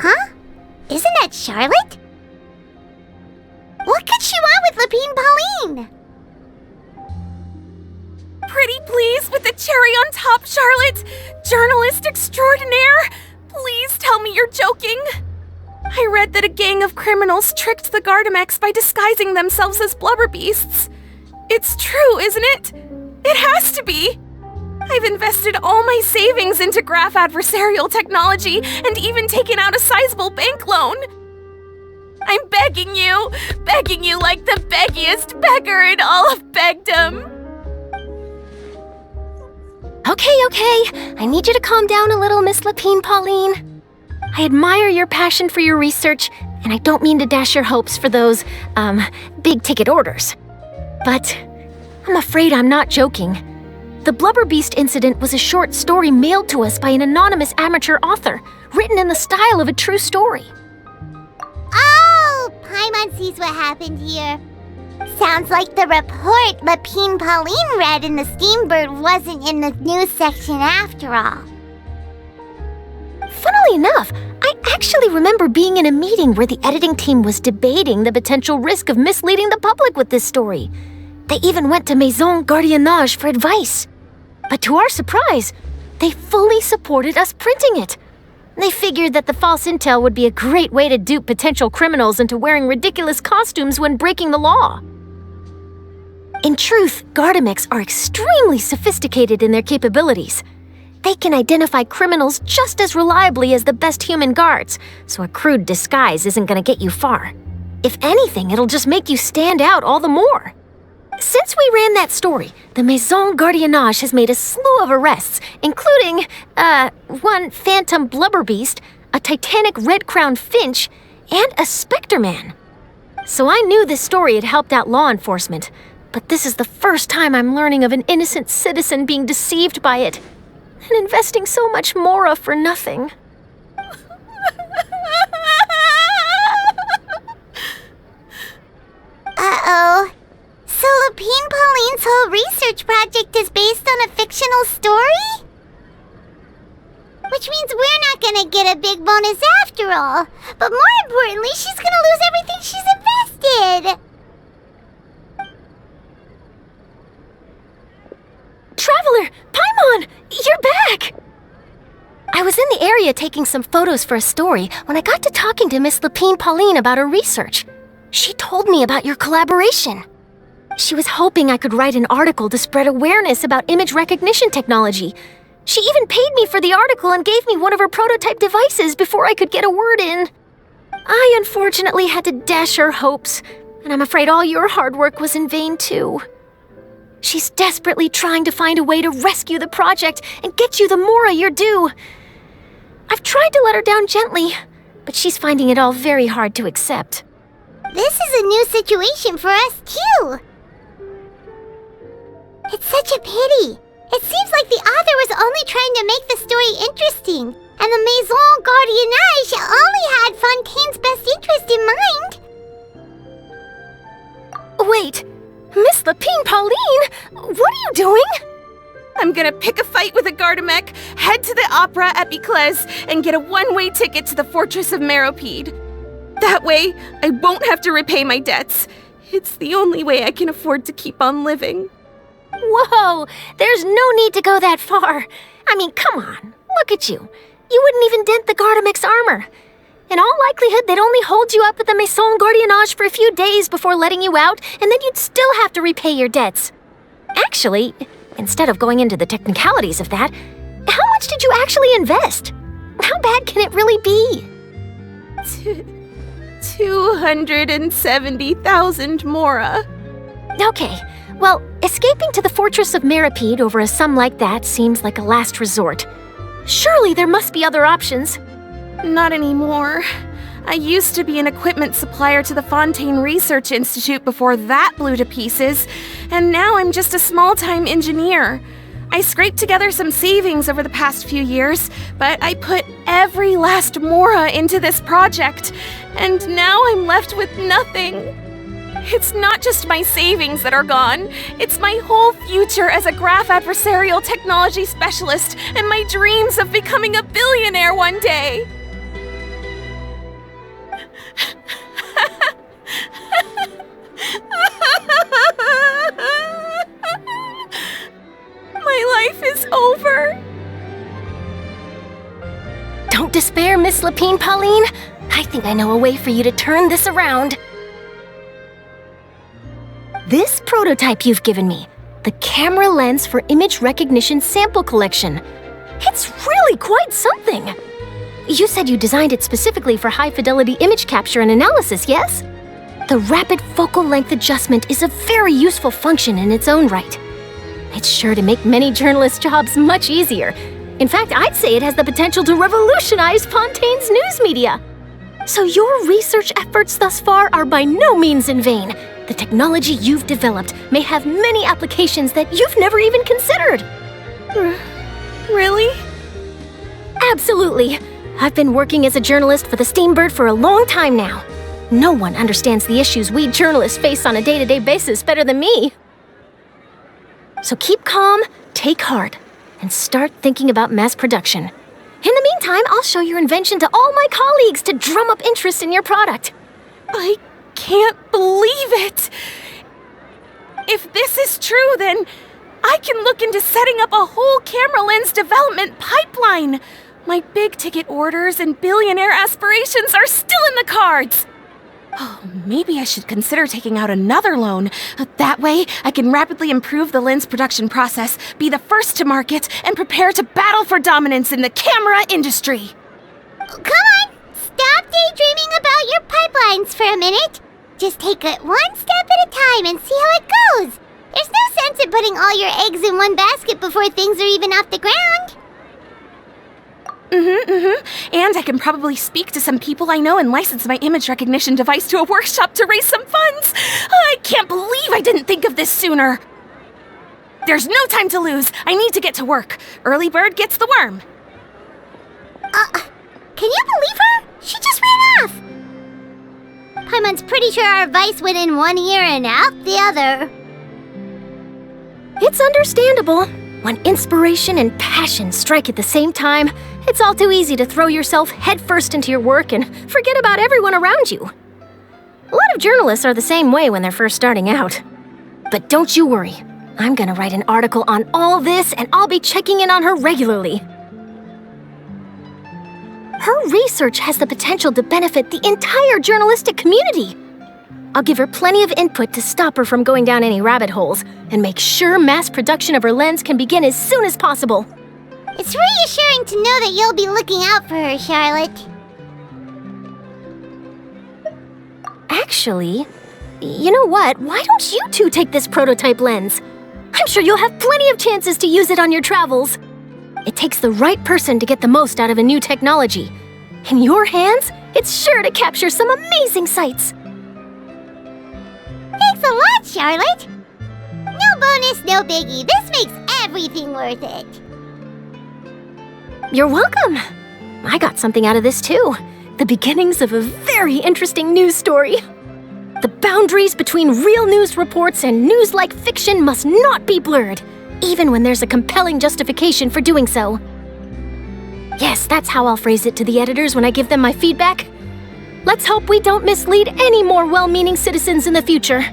Huh? Isn't that Charlotte? What could she want with Lapine Pauline? Pretty please with the cherry on top, Charlotte! Journalist extraordinaire! Please tell me you're joking! I read that a gang of criminals tricked the Gardamex by disguising themselves as blubber beasts. It's true, isn't it? It has to be! I've invested all my savings into graph adversarial technology and even taken out a sizable bank loan. I'm begging you like the beggiest beggar in all of begdom. Okay. I need you to calm down a little, Miss Lapine Pauline. I admire your passion for your research, and I don't mean to dash your hopes for those, big-ticket orders. But I'm afraid I'm not joking. The Blubber Beast incident was a short story mailed to us by an anonymous amateur author, written in the style of a true story. Oh, Paimon sees what happened here. Sounds like the report Lapine Pauline read in the Steambird wasn't in the news section after all. Funnily enough, I actually remember being in a meeting where the editing team was debating the potential risk of misleading the public with this story. They even went to Maison Gardiennage for advice. But to our surprise, they fully supported us printing it. They figured that the false intel would be a great way to dupe potential criminals into wearing ridiculous costumes when breaking the law. In truth, Gardamex are extremely sophisticated in their capabilities. They can identify criminals just as reliably as the best human guards, so a crude disguise isn't going to get you far. If anything, it'll just make you stand out all the more. Since we ran that story, the Maison Gardiennage has made a slew of arrests, including, one phantom blubber beast, a titanic red-crowned finch, and a specter man. So I knew this story had helped out law enforcement, but this is the first time I'm learning of an innocent citizen being deceived by it, and investing so much mora for nothing. Uh-oh. So Lapine Pauline's whole research project is based on a fictional story? Which means we're not gonna get a big bonus after all. But more importantly, she's gonna lose everything she's invested. Traveler! Paimon! You're back! I was in the area taking some photos for a story when I got to talking to Miss Lapine Pauline about her research. She told me about your collaboration. She was hoping I could write an article to spread awareness about image recognition technology. She even paid me for the article and gave me one of her prototype devices before I could get a word in. I unfortunately had to dash her hopes, and I'm afraid all your hard work was in vain too. She's desperately trying to find a way to rescue the project and get you the mora you're due. I've tried to let her down gently, but she's finding it all very hard to accept. This is a new situation for us too. It's such a pity. It seems like the author was only trying to make the story interesting, and the Maison Gardiennage only had Fontaine's best interest in mind. Wait, Miss Lapine Pauline, what are you doing? I'm gonna pick a fight with a Gardamex, head to the opera at Biclez, and get a one-way ticket to the Fortress of Meropide. That way, I won't have to repay my debts. It's the only way I can afford to keep on living. Whoa, there's no need to go that far. I mean, come on, look at you. You wouldn't even dent the Gardamex armor. In all likelihood, they'd only hold you up at the Maison Gardiennage for a few days before letting you out, and then you'd still have to repay your debts. Actually, instead of going into the technicalities of that, how much did you actually invest? How bad can it really be? 270,000 mora. Okay, well, escaping to the Fortress of Meropide over a sum like that seems like a last resort. Surely there must be other options. Not anymore. I used to be an equipment supplier to the Fontaine Research Institute before that blew to pieces, and now I'm just a small-time engineer. I scraped together some savings over the past few years, but I put every last mora into this project, and now I'm left with nothing. It's not just my savings that are gone, it's my whole future as a graph adversarial technology specialist and my dreams of becoming a billionaire one day. Don't despair, Miss Lapine, Pauline. I think I know a way for you to turn this around. This prototype you've given me, the camera lens for image recognition sample collection. It's really quite something. You said you designed it specifically for high-fidelity image capture and analysis, yes? The rapid focal length adjustment is a very useful function in its own right. It's sure to make many journalists' jobs much easier. In fact, I'd say it has the potential to revolutionize Fontaine's news media. So your research efforts thus far are by no means in vain. The technology you've developed may have many applications that you've never even considered. Really? Absolutely. I've been working as a journalist for the Steambird for a long time now. No one understands the issues we journalists face on a day-to-day basis better than me. So keep calm, take heart, and start thinking about mass production. In the meantime, I'll show your invention to all my colleagues to drum up interest in your product. I can't believe it! If this is true, then I can look into setting up a whole camera lens development pipeline. My big-ticket orders and billionaire aspirations are still in the cards. Oh, maybe I should consider taking out another loan. That way, I can rapidly improve the lens production process, be the first to market, and prepare to battle for dominance in the camera industry. Come on! Stop daydreaming about your pipelines for a minute. Just take it one step at a time and see how it goes. There's no sense in putting all your eggs in one basket before things are even off the ground. And I can probably speak to some people I know and license my image recognition device to a workshop to raise some funds. I can't believe I didn't think of this sooner. There's no time to lose. I need to get to work. Early bird gets the worm. Can you believe her? She just ran off. Paimon's pretty sure our advice went in one ear and out the other. It's understandable. When inspiration and passion strike at the same time, it's all too easy to throw yourself headfirst into your work and forget about everyone around you. A lot of journalists are the same way when they're first starting out. But don't you worry. I'm gonna write an article on all this, and I'll be checking in on her regularly. Her research has the potential to benefit the entire journalistic community. I'll give her plenty of input to stop her from going down any rabbit holes, and make sure mass production of her lens can begin as soon as possible. It's reassuring to know that you'll be looking out for her, Charlotte. Actually, you know what? Why don't you two take this prototype lens? I'm sure you'll have plenty of chances to use it on your travels. It takes the right person to get the most out of a new technology. In your hands, it's sure to capture some amazing sights. Thanks a lot, Charlotte. No bonus, no biggie. This makes everything worth it. You're welcome. I got something out of this too. The beginnings of a very interesting news story. The boundaries between real news reports and news-like fiction must not be blurred, even when there's a compelling justification for doing so. Yes, that's how I'll phrase it to the editors when I give them my feedback. Let's hope we don't mislead any more well-meaning citizens in the future.